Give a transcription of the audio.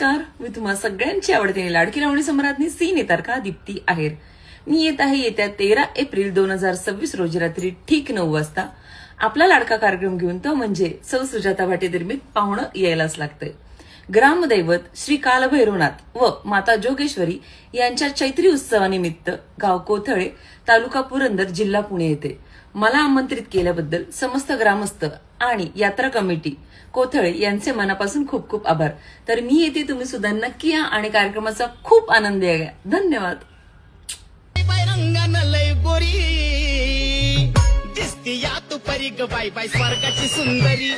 नमस्कार, मी तुम्हा सगळ्यांची आवडते लाडकी लावणी सम्राज्ञी सिने तारका दीप्ती आहेर. मी येत आहे येत्या 13 एप्रिल 2026 रोजी रात्री ठीक 9 वाजता आपला लाडका कार्यक्रम घेऊन, तो म्हणजे सौ सुजाता भाटे निर्मित पाहुणं यायलाच लागतंय. ग्रामदैवत श्री कालभैरवनाथ व माता जोगेश्वरी यांच्या चैत्री उत्सवानिमित्त गाव कोथळे, तालुका पुरंदर, जिल्हा पुणे येथे मला आमंत्रित केल्याबद्दल समस्त ग्रामस्थ आणि यात्रा कमिटी कोथळे यांचे मनापासून खूप खूप आभार. तर मी येते, तुम्ही सुद्धा नक्की या आणि कार्यक्रमाचा खूप आनंद घ्या. धन्यवाद. स्वर्गाची सुंदरी